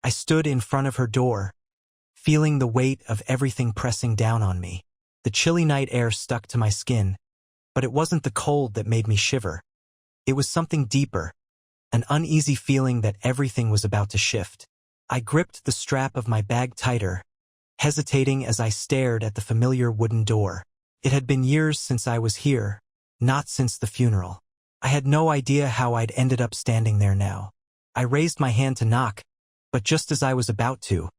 I stood in front of her door, feeling the weight of everything pressing down on me. The chilly night air stuck to my skin, but it wasn't the cold that made me shiver. It was something deeper, an uneasy feeling that everything was about to shift. I gripped the strap of my bag tighter, hesitating as I stared at the familiar wooden door. It had been years since I was here, not since the funeral. I had no idea how I'd ended up standing there now. I raised my hand to knock, but just as I was about to,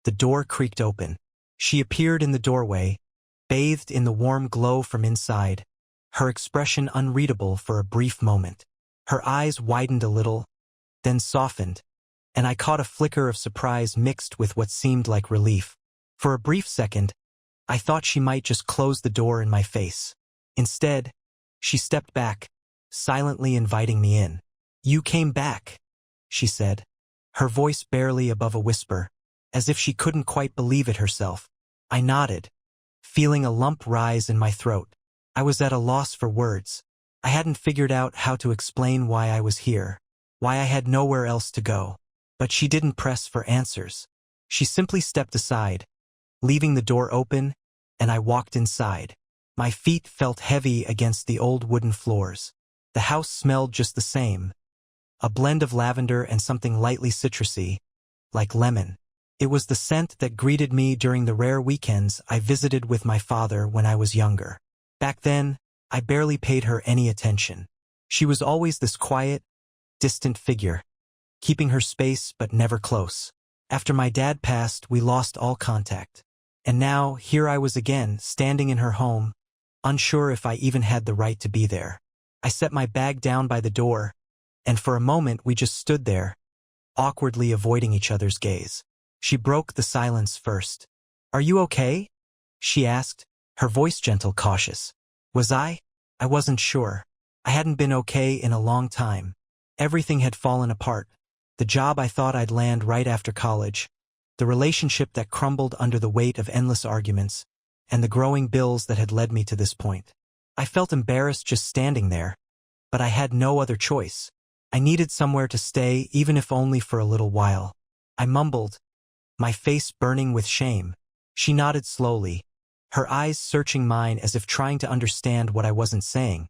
the door creaked open. She appeared in the doorway, bathed in the warm glow from inside, her expression unreadable for a brief moment. Her eyes widened a little, then softened, and I caught a flicker of surprise mixed with what seemed like relief. For a brief second, I thought she might just close the door in my face. Instead, she stepped back, silently inviting me in. "You came back," she said, her voice barely above a whisper, as if she couldn't quite believe it herself. I nodded, feeling a lump rise in my throat. I was at a loss for words. I hadn't figured out how to explain why I was here, why I had nowhere else to go. But she didn't press for answers. She simply stepped aside, leaving the door open, and I walked inside. My feet felt heavy against the old wooden floors. The house smelled just the same, a blend of lavender and something lightly citrusy, like lemon. It was the scent that greeted me during the rare weekends I visited with my father when I was younger. Back then, I barely paid her any attention. She was always this quiet, distant figure, keeping her space but never close. After my dad passed, we lost all contact. And now, here I was again, standing in her home, unsure if I even had the right to be there. I set my bag down by the door, and for a moment we just stood there, awkwardly avoiding each other's gaze. She broke the silence first. "Are you okay?" she asked, her voice gentle, cautious. Was I? I wasn't sure. I hadn't been okay in a long time. Everything had fallen apart. The job I thought I'd land right after college, the relationship that crumbled under the weight of endless arguments, and the growing bills that had led me to this point. I felt embarrassed just standing there, but I had no other choice. I needed somewhere to stay, even if only for a little while. I mumbled, my face burning with shame. She nodded slowly, her eyes searching mine as if trying to understand what I wasn't saying.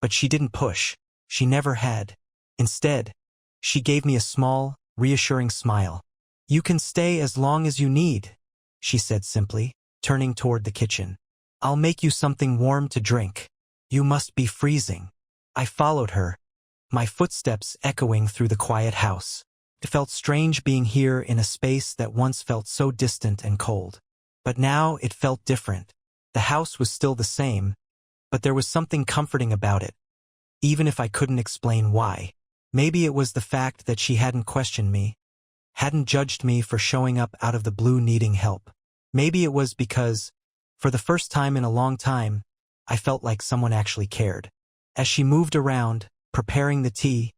But she didn't push. She never had. Instead, she gave me a small, reassuring smile. "You can stay as long as you need," she said simply, turning toward the kitchen. "I'll make you something warm to drink. You must be freezing." I followed her, my footsteps echoing through the quiet house. It felt strange being here in a space that once felt so distant and cold. But now it felt different. The house was still the same, but there was something comforting about it, even if I couldn't explain why. Maybe it was the fact that she hadn't questioned me, hadn't judged me for showing up out of the blue needing help. Maybe it was because, for the first time in a long time, I felt like someone actually cared. As she moved around, preparing the tea,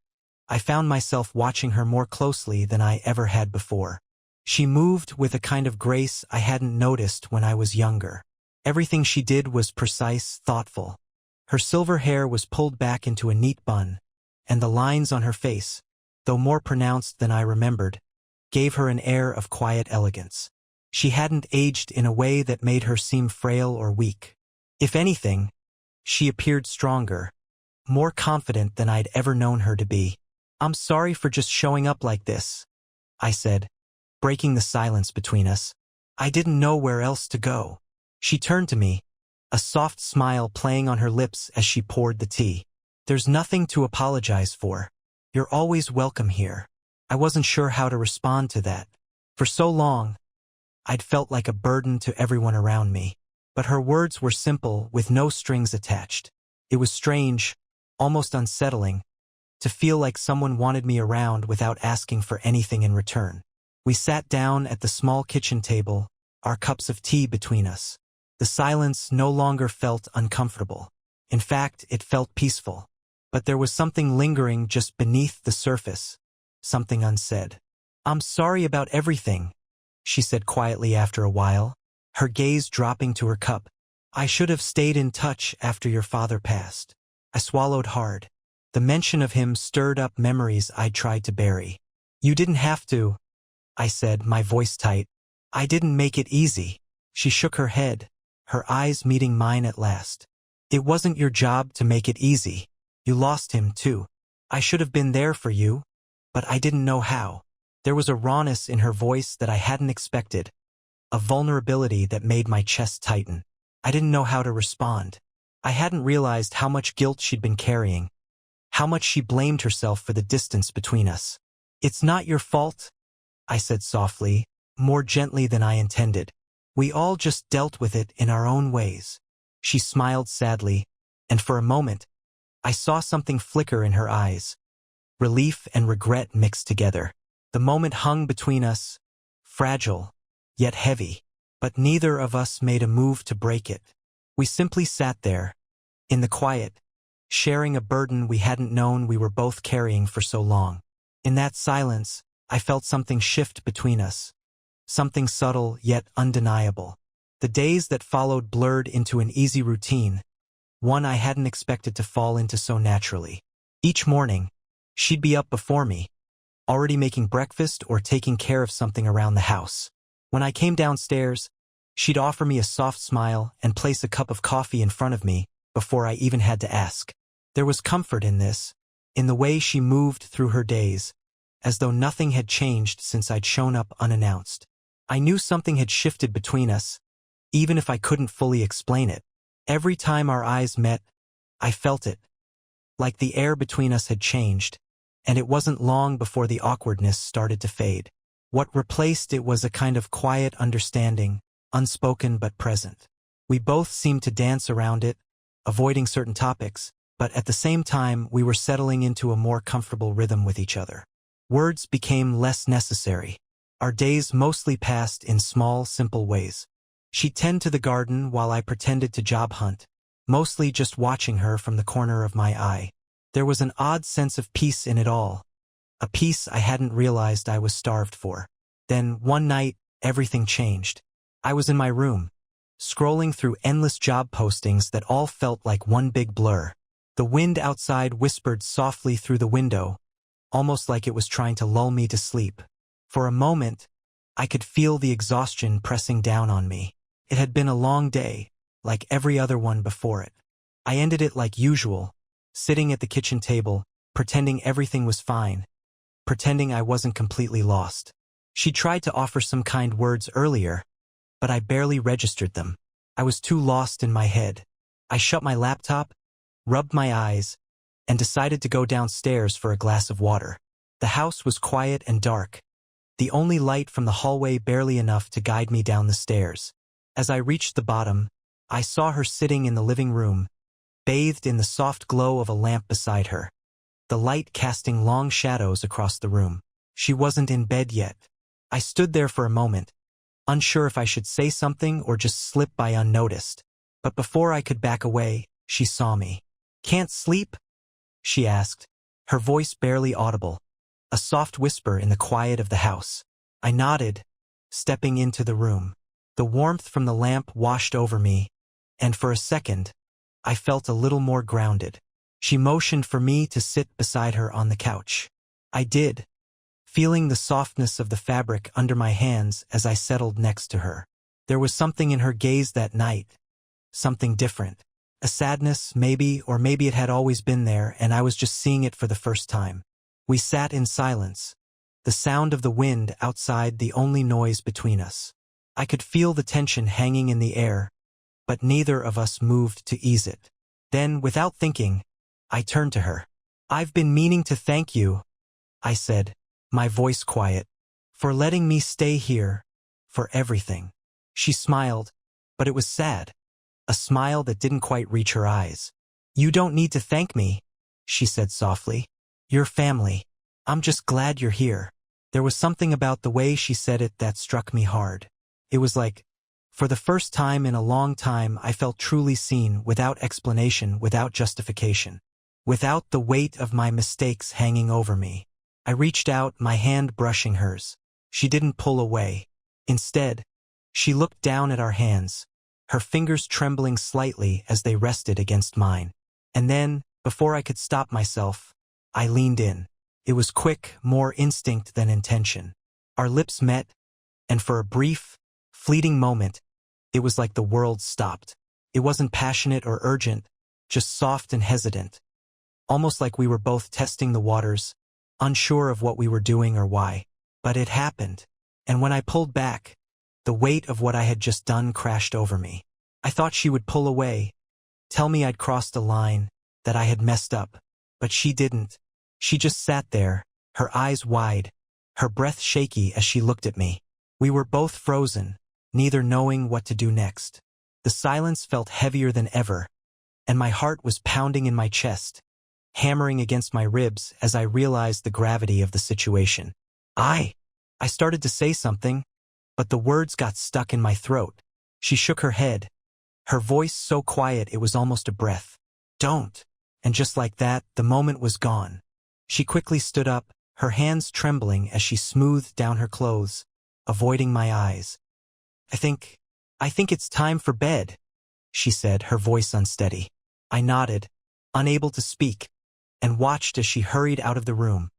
I found myself watching her more closely than I ever had before. She moved with a kind of grace I hadn't noticed when I was younger. Everything she did was precise, thoughtful. Her silver hair was pulled back into a neat bun, and the lines on her face, though more pronounced than I remembered, gave her an air of quiet elegance. She hadn't aged in a way that made her seem frail or weak. If anything, she appeared stronger, more confident than I'd ever known her to be. "I'm sorry for just showing up like this," I said, breaking the silence between us. "I didn't know where else to go." She turned to me, a soft smile playing on her lips as she poured the tea. "There's nothing to apologize for. You're always welcome here." I wasn't sure how to respond to that. For so long, I'd felt like a burden to everyone around me. But her words were simple, with no strings attached. It was strange, almost unsettling, to feel like someone wanted me around without asking for anything in return. We sat down at the small kitchen table, our cups of tea between us. The silence no longer felt uncomfortable. In fact, it felt peaceful. But there was something lingering just beneath the surface, something unsaid. "I'm sorry about everything," she said quietly after a while, her gaze dropping to her cup. "I should have stayed in touch after your father passed." I swallowed hard. The mention of him stirred up memories I'd tried to bury. "You didn't have to," I said, my voice tight. I didn't make it easy. She shook her head, her eyes meeting mine at last. It wasn't your job to make it easy. You lost him, too. I should have been there for you, but I didn't know how. There was a rawness in her voice that I hadn't expected, a vulnerability that made my chest tighten. I didn't know how to respond. I hadn't realized how much guilt she'd been carrying, how much she blamed herself for the distance between us. It's not your fault, I said softly, more gently than I intended. We all just dealt with it in our own ways. She smiled sadly, and for a moment, I saw something flicker in her eyes. Relief and regret mixed together. The moment hung between us, fragile, yet heavy, but neither of us made a move to break it. We simply sat there, in the quiet, sharing a burden we hadn't known we were both carrying for so long. In that silence, I felt something shift between us, something subtle yet undeniable. The days that followed blurred into an easy routine, one I hadn't expected to fall into so naturally. Each morning, she'd be up before me, already making breakfast or taking care of something around the house. When I came downstairs, she'd offer me a soft smile and place a cup of coffee in front of me before I even had to ask. There was comfort in this, in the way she moved through her days, as though nothing had changed since I'd shown up unannounced. I knew something had shifted between us, even if I couldn't fully explain it. Every time our eyes met, I felt it, like the air between us had changed, and it wasn't long before the awkwardness started to fade. What replaced it was a kind of quiet understanding, unspoken but present. We both seemed to dance around it, avoiding certain topics, but at the same time we were settling into a more comfortable rhythm with each other. Words became less necessary. Our days mostly passed in small, simple ways. She'd tend to the garden while I pretended to job hunt, mostly just watching her from the corner of my eye. There was an odd sense of peace in it all, a peace I hadn't realized I was starved for. Then, one night, everything changed. I was in my room, scrolling through endless job postings that all felt like one big blur. The wind outside whispered softly through the window, almost like it was trying to lull me to sleep. For a moment, I could feel the exhaustion pressing down on me. It had been a long day, like every other one before it. I ended it like usual, sitting at the kitchen table, pretending everything was fine, pretending I wasn't completely lost. She tried to offer some kind words earlier, but I barely registered them. I was too lost in my head. I shut my laptop, rubbed my eyes, and decided to go downstairs for a glass of water. The house was quiet and dark, the only light from the hallway barely enough to guide me down the stairs. As I reached the bottom, I saw her sitting in the living room, bathed in the soft glow of a lamp beside her, the light casting long shadows across the room. She wasn't in bed yet. I stood there for a moment, unsure if I should say something or just slip by unnoticed. But before I could back away, she saw me. "Can't sleep?" she asked, her voice barely audible, a soft whisper in the quiet of the house. I nodded, stepping into the room. The warmth from the lamp washed over me, and for a second, I felt a little more grounded. She motioned for me to sit beside her on the couch. I did, feeling the softness of the fabric under my hands as I settled next to her. There was something in her gaze that night, something different. A sadness, maybe, or maybe it had always been there and I was just seeing it for the first time. We sat in silence, the sound of the wind outside the only noise between us. I could feel the tension hanging in the air, but neither of us moved to ease it. Then, without thinking, I turned to her. "I've been meaning to thank you," I said, my voice quiet, "for letting me stay here, for everything." She smiled, but it was sad, a smile that didn't quite reach her eyes. "You don't need to thank me," she said softly. "You're family. I'm just glad you're here." There was something about the way she said it that struck me hard. It was like, for the first time in a long time, I felt truly seen, without explanation, without justification, without the weight of my mistakes hanging over me. I reached out, my hand brushing hers. She didn't pull away. Instead, she looked down at our hands, her fingers trembling slightly as they rested against mine. And then, before I could stop myself, I leaned in. It was quick, more instinct than intention. Our lips met, and for a brief, fleeting moment, it was like the world stopped. It wasn't passionate or urgent, just soft and hesitant. Almost like we were both testing the waters, unsure of what we were doing or why. But it happened. And when I pulled back, the weight of what I had just done crashed over me. I thought she would pull away, tell me I'd crossed a line, that I had messed up. But she didn't. She just sat there, her eyes wide, her breath shaky as she looked at me. We were both frozen, neither knowing what to do next. The silence felt heavier than ever, and my heart was pounding in my chest, hammering against my ribs as I realized the gravity of the situation. I started to say something, but the words got stuck in my throat. She shook her head, her voice so quiet it was almost a breath. Don't. And just like that, the moment was gone. She quickly stood up, her hands trembling as she smoothed down her clothes, avoiding my eyes. I think it's time for bed, she said, her voice unsteady. I nodded, unable to speak, and watched as she hurried out of the room,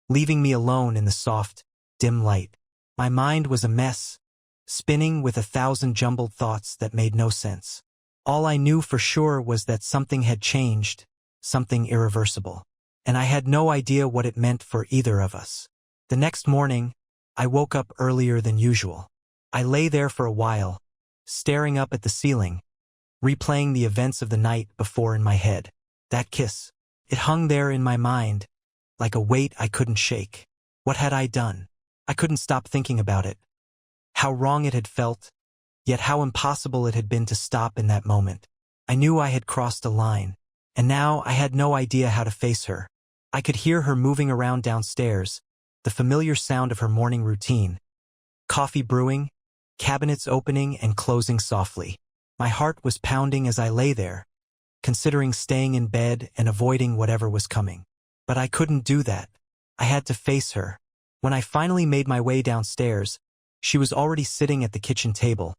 leaving me alone in the soft, dim light. My mind was a mess, spinning with 1,000 jumbled thoughts that made no sense. All I knew for sure was that something had changed, something irreversible, and I had no idea what it meant for either of us. The next morning, I woke up earlier than usual. I lay there for a while, staring up at the ceiling, replaying the events of the night before in my head. That kiss, it hung there in my mind, like a weight I couldn't shake. What had I done? I couldn't stop thinking about it. How wrong it had felt, yet how impossible it had been to stop in that moment. I knew I had crossed a line, and now I had no idea how to face her. I could hear her moving around downstairs, the familiar sound of her morning routine. Coffee brewing, cabinets opening and closing softly. My heart was pounding as I lay there, considering staying in bed and avoiding whatever was coming. But I couldn't do that. I had to face her. When I finally made my way downstairs, she was already sitting at the kitchen table,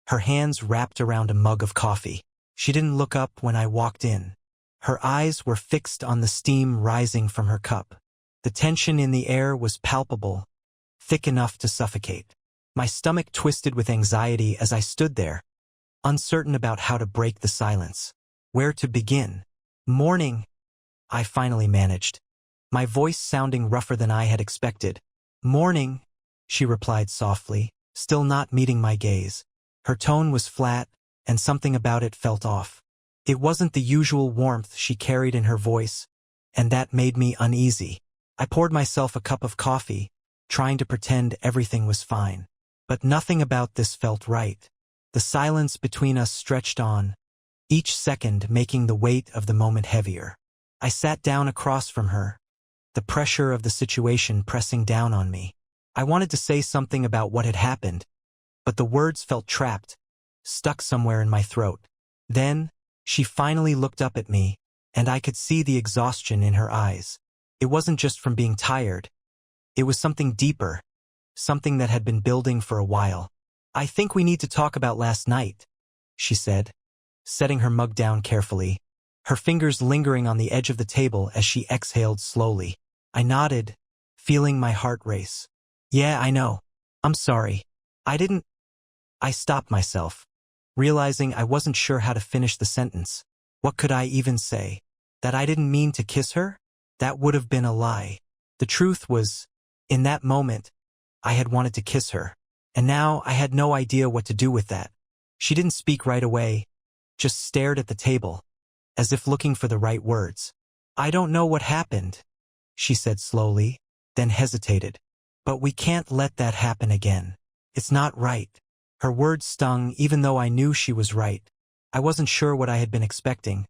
her hands wrapped around a mug of coffee. She didn't look up when I walked in. Her eyes were fixed on the steam rising from her cup. The tension in the air was palpable, thick enough to suffocate. My stomach twisted with anxiety as I stood there, uncertain about how to break the silence. Where to begin? Morning, I finally managed, my voice sounding rougher than I had expected. Morning, she replied softly, still not meeting my gaze. Her tone was flat, and something about it felt off. It wasn't the usual warmth she carried in her voice, and that made me uneasy. I poured myself a cup of coffee, trying to pretend everything was fine. But nothing about this felt right. The silence between us stretched on, each second making the weight of the moment heavier. I sat down across from her, the pressure of the situation pressing down on me. I wanted to say something about what had happened, but the words felt trapped, stuck somewhere in my throat. Then, she finally looked up at me, and I could see the exhaustion in her eyes. It wasn't just from being tired. It was something deeper, something that had been building for a while. I think we need to talk about last night, she said, setting her mug down carefully, her fingers lingering on the edge of the table as she exhaled slowly. I nodded, feeling my heart race. Yeah, I know. I'm sorry. I stopped myself, realizing I wasn't sure how to finish the sentence. What could I even say? That I didn't mean to kiss her? That would have been a lie. The truth was, in that moment, I had wanted to kiss her, and now I had no idea what to do with that. She didn't speak right away, just stared at the table, as if looking for the right words. I don't know what happened, she said slowly, then hesitated. But we can't let that happen again. It's not right. Her words stung even though I knew she was right. I wasn't sure what I had been expecting,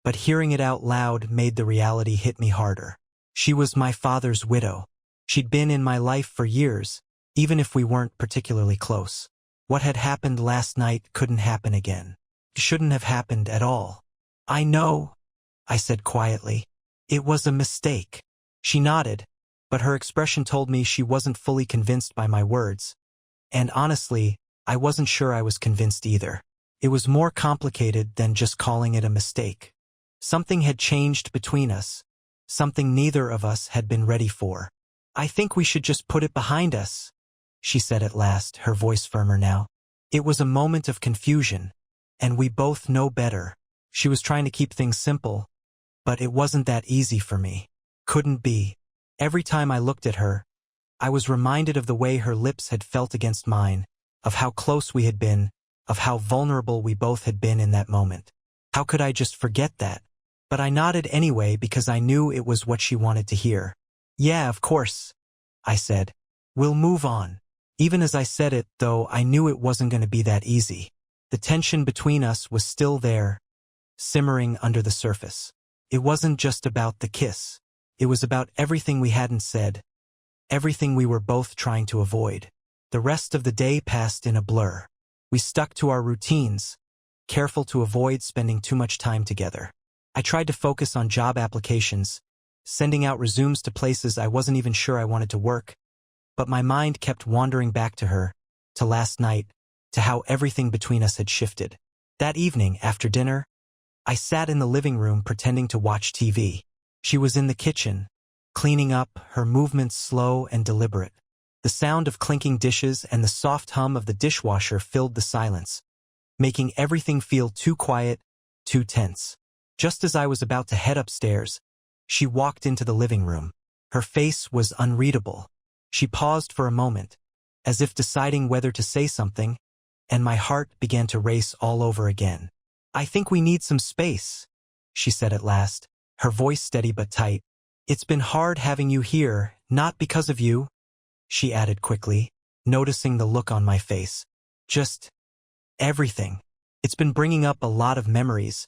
but hearing it out loud made the reality hit me harder. She was my father's widow. She'd been in my life for years, even if we weren't particularly close. What had happened last night couldn't happen again. It shouldn't have happened at all. I know, I said quietly. It was a mistake. She nodded, but her expression told me she wasn't fully convinced by my words. And honestly, I wasn't sure I was convinced either. It was more complicated than just calling it a mistake. Something had changed between us, something neither of us had been ready for. I think we should just put it behind us, she said at last, her voice firmer now. It was a moment of confusion, and we both know better. She was trying to keep things simple, but it wasn't that easy for me. Couldn't be. Every time I looked at her, I was reminded of the way her lips had felt against mine, of how close we had been, of how vulnerable we both had been in that moment. How could I just forget that? But I nodded anyway because I knew it was what she wanted to hear. Yeah, of course, I said. We'll move on. Even as I said it, though, I knew it wasn't going to be that easy. The tension between us was still there, simmering under the surface. It wasn't just about the kiss. It was about everything we hadn't said, everything we were both trying to avoid. The rest of the day passed in a blur. We stuck to our routines, careful to avoid spending too much time together. I tried to focus on job applications, sending out resumes to places I wasn't even sure I wanted to work, but my mind kept wandering back to her, to last night, to how everything between us had shifted. That evening, after dinner, I sat in the living room pretending to watch TV. She was in the kitchen, cleaning up, her movements slow and deliberate. The sound of clinking dishes and the soft hum of the dishwasher filled the silence, making everything feel too quiet, too tense. Just as I was about to head upstairs, she walked into the living room. Her face was unreadable. She paused for a moment, as if deciding whether to say something, and my heart began to race all over again. I think we need some space, she said at last, her voice steady but tight. It's been hard having you here, not because of you, she added quickly, noticing the look on my face. Just everything. It's been bringing up a lot of memories,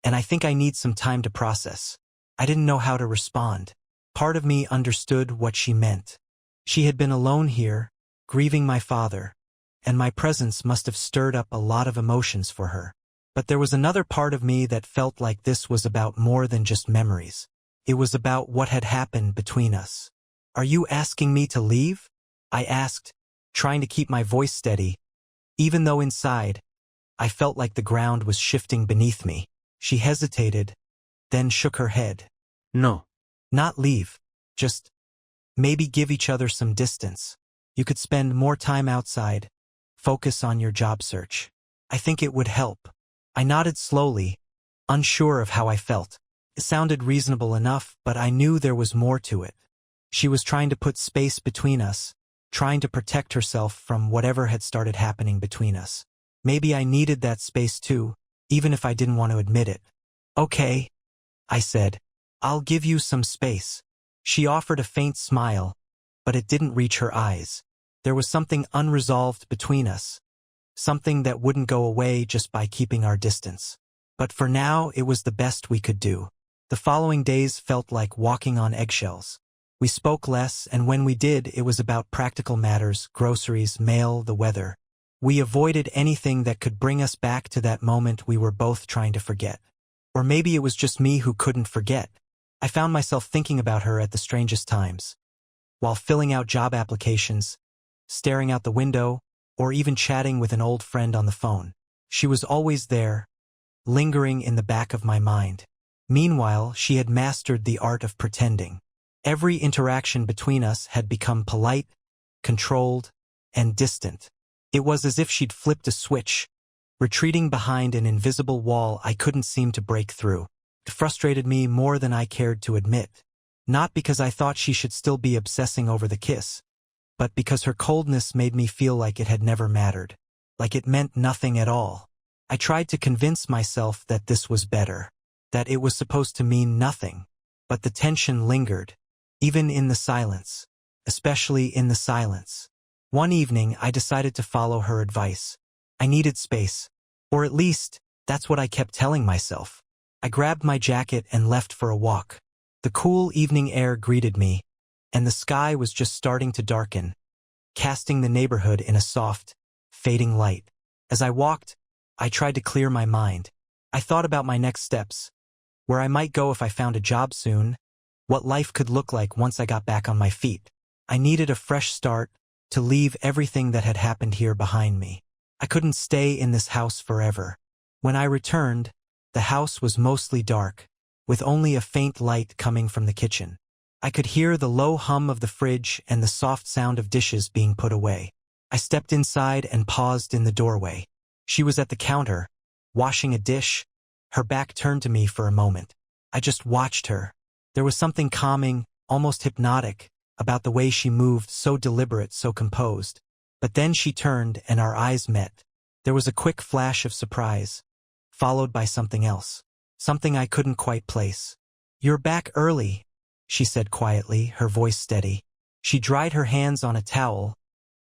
and I think I need some time to process. I didn't know how to respond. Part of me understood what she meant. She had been alone here, grieving my father, and my presence must have stirred up a lot of emotions for her. But there was another part of me that felt like this was about more than just memories. It was about what had happened between us. Are you asking me to leave? I asked, trying to keep my voice steady, even though inside, I felt like the ground was shifting beneath me. She hesitated, then shook her head. No. Not leave. Just maybe give each other some distance. You could spend more time outside, focus on your job search. I think it would help. I nodded slowly, unsure of how I felt. It sounded reasonable enough, but I knew there was more to it. She was trying to put space between us, trying to protect herself from whatever had started happening between us. Maybe I needed that space too, even if I didn't want to admit it. Okay, I said. I'll give you some space. She offered a faint smile, but it didn't reach her eyes. There was something unresolved between us, something that wouldn't go away just by keeping our distance. But for now, it was the best we could do. The following days felt like walking on eggshells. We spoke less, and when we did, it was about practical matters, groceries, mail, the weather. We avoided anything that could bring us back to that moment we were both trying to forget. Or maybe it was just me who couldn't forget. I found myself thinking about her at the strangest times. While filling out job applications, staring out the window, or even chatting with an old friend on the phone. She was always there, lingering in the back of my mind. Meanwhile, she had mastered the art of pretending. Every interaction between us had become polite, controlled, and distant. It was as if she'd flipped a switch, retreating behind an invisible wall I couldn't seem to break through. It frustrated me more than I cared to admit. Not because I thought she should still be obsessing over the kiss, but because her coldness made me feel like it had never mattered, like it meant nothing at all. I tried to convince myself that this was better, that it was supposed to mean nothing, but the tension lingered, even in the silence, especially in the silence. One evening, I decided to follow her advice. I needed space, or at least, that's what I kept telling myself. I grabbed my jacket and left for a walk. The cool evening air greeted me, and the sky was just starting to darken, casting the neighborhood in a soft, fading light. As I walked, I tried to clear my mind. I thought about my next steps, where I might go if I found a job soon, what life could look like once I got back on my feet. I needed a fresh start, to leave everything that had happened here behind me. I couldn't stay in this house forever. When I returned, the house was mostly dark, with only a faint light coming from the kitchen. I could hear the low hum of the fridge and the soft sound of dishes being put away. I stepped inside and paused in the doorway. She was at the counter, washing a dish, her back turned to me for a moment. I just watched her. There was something calming, almost hypnotic, about the way she moved, so deliberate, so composed. But then she turned and our eyes met. There was a quick flash of surprise, followed by something else. Something I couldn't quite place. "You're back early," she said quietly, her voice steady. She dried her hands on a towel,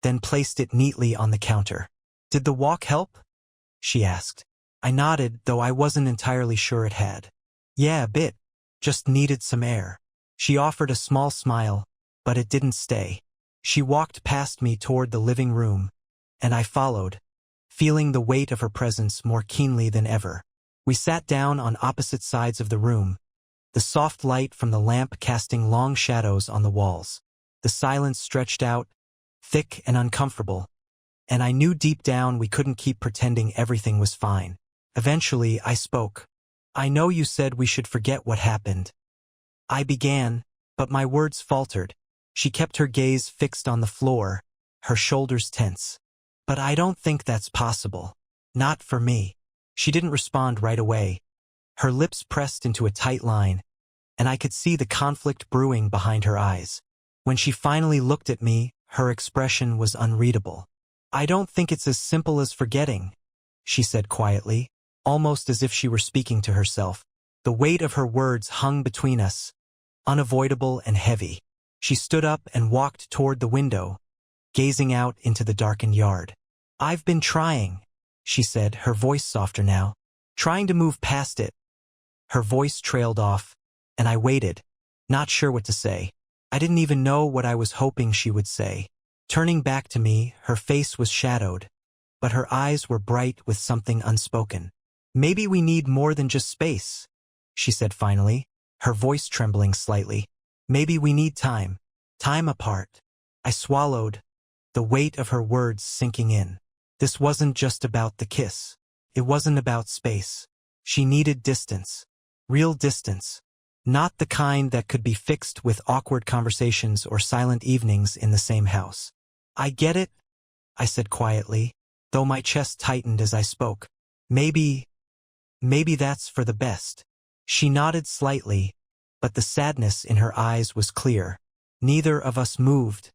then placed it neatly on the counter. "Did the walk help?" she asked. I nodded, though I wasn't entirely sure it had. "Yeah, a bit. Just needed some air." She offered a small smile, but it didn't stay. She walked past me toward the living room, and I followed, feeling the weight of her presence more keenly than ever. We sat down on opposite sides of the room, the soft light from the lamp casting long shadows on the walls. The silence stretched out, thick and uncomfortable, and I knew deep down we couldn't keep pretending everything was fine. Eventually, I spoke. "I know you said we should forget what happened." I began, but my words faltered. She kept her gaze fixed on the floor, her shoulders tense. "But I don't think that's possible. Not for me." She didn't respond right away. Her lips pressed into a tight line, and I could see the conflict brewing behind her eyes. When she finally looked at me, her expression was unreadable. "I don't think it's as simple as forgetting," she said quietly, almost as if she were speaking to herself. The weight of her words hung between us, unavoidable and heavy. She stood up and walked toward the window, gazing out into the darkened yard. "I've been trying," she said, her voice softer now, "trying to move past it." Her voice trailed off, and I waited, not sure what to say. I didn't even know what I was hoping she would say. Turning back to me, her face was shadowed, but her eyes were bright with something unspoken. "Maybe we need more than just space," she said finally, her voice trembling slightly. "Maybe we need time. Time apart." I swallowed, the weight of her words sinking in. This wasn't just about the kiss. It wasn't about space. She needed distance. Real distance. Not the kind that could be fixed with awkward conversations or silent evenings in the same house. "I get it," I said quietly, though my chest tightened as I spoke. Maybe that's for the best." She nodded slightly, but the sadness in her eyes was clear. Neither of us moved,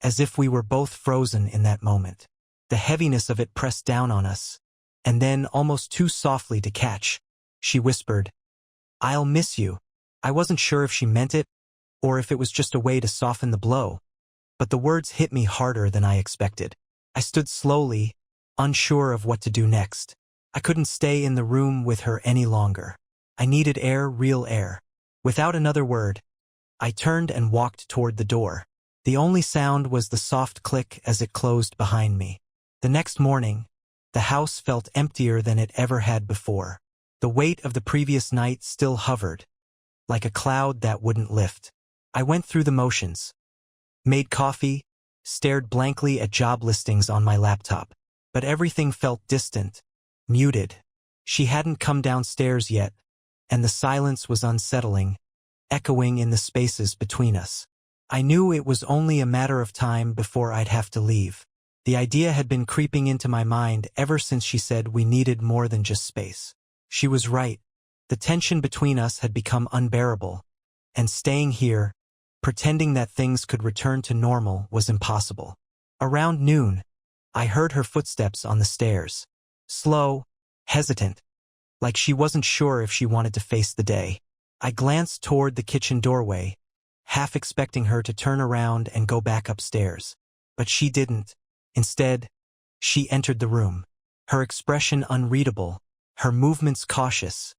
as if we were both frozen in that moment. The heaviness of it pressed down on us, and then, almost too softly to catch, she whispered, "I'll miss you." I wasn't sure if she meant it, or if it was just a way to soften the blow, but the words hit me harder than I expected. I stood slowly, unsure of what to do next. I couldn't stay in the room with her any longer. I needed air, real air. Without another word, I turned and walked toward the door. The only sound was the soft click as it closed behind me. The next morning, the house felt emptier than it ever had before. The weight of the previous night still hovered, like a cloud that wouldn't lift. I went through the motions. Made coffee, stared blankly at job listings on my laptop. But everything felt distant, muted. She hadn't come downstairs yet, and the silence was unsettling, echoing in the spaces between us. I knew it was only a matter of time before I'd have to leave. The idea had been creeping into my mind ever since she said we needed more than just space. She was right. The tension between us had become unbearable, and staying here, pretending that things could return to normal, was impossible. Around noon, I heard her footsteps on the stairs. Slow, hesitant, like she wasn't sure if she wanted to face the day. I glanced toward the kitchen doorway, half expecting her to turn around and go back upstairs. But she didn't. Instead, she entered the room, her expression unreadable, her movements cautious,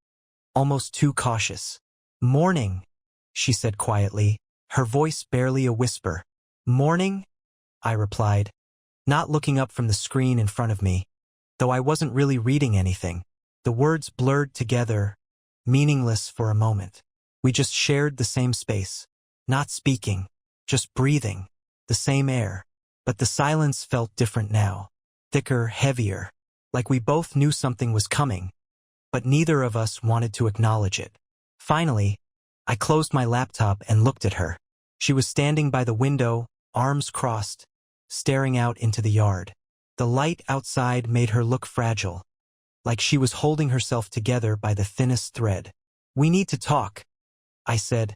almost too cautious. "Morning," she said quietly, her voice barely a whisper. "Morning," I replied, not looking up from the screen in front of me, though I wasn't really reading anything. The words blurred together, meaningless for a moment. We just shared the same space, not speaking, just breathing, the same air. But the silence felt different now, thicker, heavier, like we both knew something was coming, but neither of us wanted to acknowledge it. Finally, I closed my laptop and looked at her. She was standing by the window, arms crossed, staring out into the yard. The light outside made her look fragile, like she was holding herself together by the thinnest thread. "We need to talk," I said,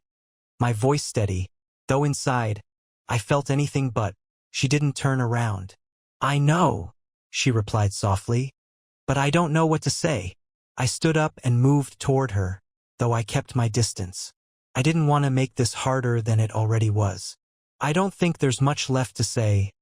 my voice steady, though inside, I felt anything but. She didn't turn around. "I know," she replied softly, "but I don't know what to say." I stood up and moved toward her, though I kept my distance. I didn't want to make this harder than it already was. "I don't think there's much left to say,"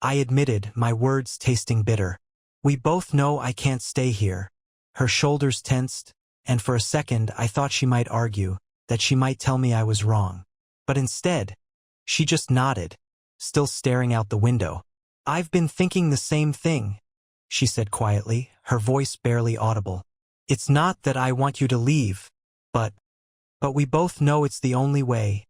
I admitted, my words tasting bitter. "We both know I can't stay here." Her shoulders tensed, and for a second I thought she might argue, that she might tell me I was wrong. But instead, she just nodded, still staring out the window. "I've been thinking the same thing," she said quietly, her voice barely audible. "It's not that I want you to leave, but we both know it's the only way."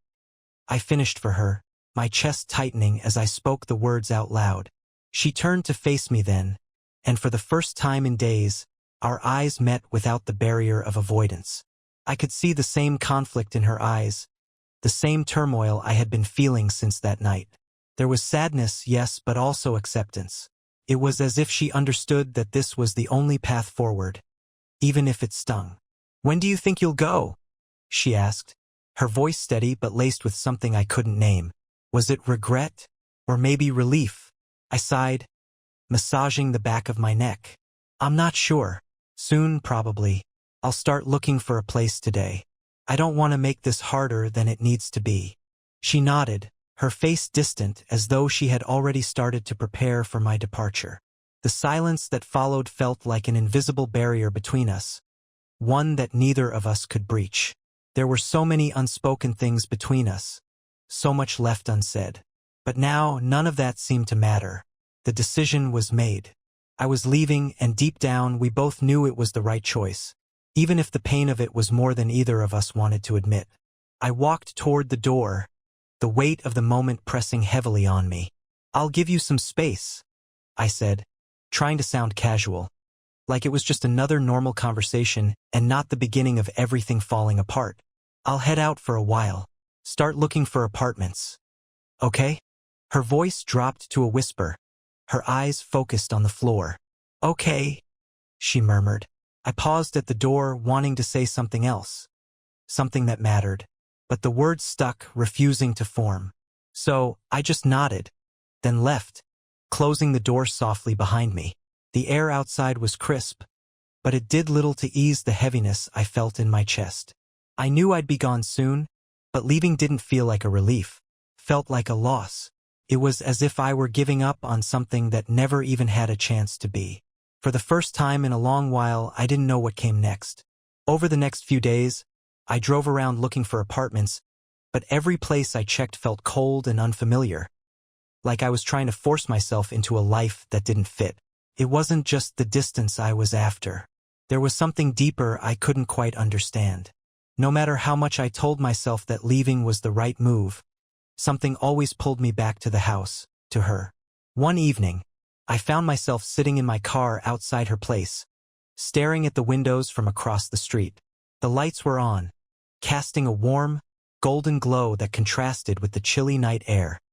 I finished for her, my chest tightening as I spoke the words out loud. She turned to face me then, and for the first time in days, our eyes met without the barrier of avoidance. I could see the same conflict in her eyes, the same turmoil I had been feeling since that night. There was sadness, yes, but also acceptance. It was as if she understood that this was the only path forward, even if it stung. "When do you think you'll go?" she asked, her voice steady but laced with something I couldn't name. Was it regret? Or maybe relief? I sighed, massaging the back of my neck. "I'm not sure. Soon, probably. I'll start looking for a place today. I don't want to make this harder than it needs to be." She nodded, her face distant as though she had already started to prepare for my departure. The silence that followed felt like an invisible barrier between us, one that neither of us could breach. There were so many unspoken things between us, so much left unsaid. But now none of that seemed to matter. The decision was made. I was leaving, and deep down we both knew it was the right choice, even if the pain of it was more than either of us wanted to admit. I walked toward the door, the weight of the moment pressing heavily on me. "I'll give you some space," I said, trying to sound casual, like it was just another normal conversation and not the beginning of everything falling apart. "I'll head out for a while. Start looking for apartments. Okay?" Her voice dropped to a whisper, her eyes focused on the floor. "Okay," she murmured. I paused at the door, wanting to say something else, something that mattered, but the words stuck, refusing to form. So I just nodded, then left, closing the door softly behind me. The air outside was crisp, but it did little to ease the heaviness I felt in my chest. I knew I'd be gone soon, but leaving didn't feel like a relief, felt like a loss. It was as if I were giving up on something that never even had a chance to be. For the first time in a long while, I didn't know what came next. Over the next few days, I drove around looking for apartments, but every place I checked felt cold and unfamiliar, like I was trying to force myself into a life that didn't fit. It wasn't just the distance I was after. There was something deeper I couldn't quite understand. No matter how much I told myself that leaving was the right move, something always pulled me back to the house, to her. One evening, I found myself sitting in my car outside her place, staring at the windows from across the street. The lights were on, casting a warm, golden glow that contrasted with the chilly night air.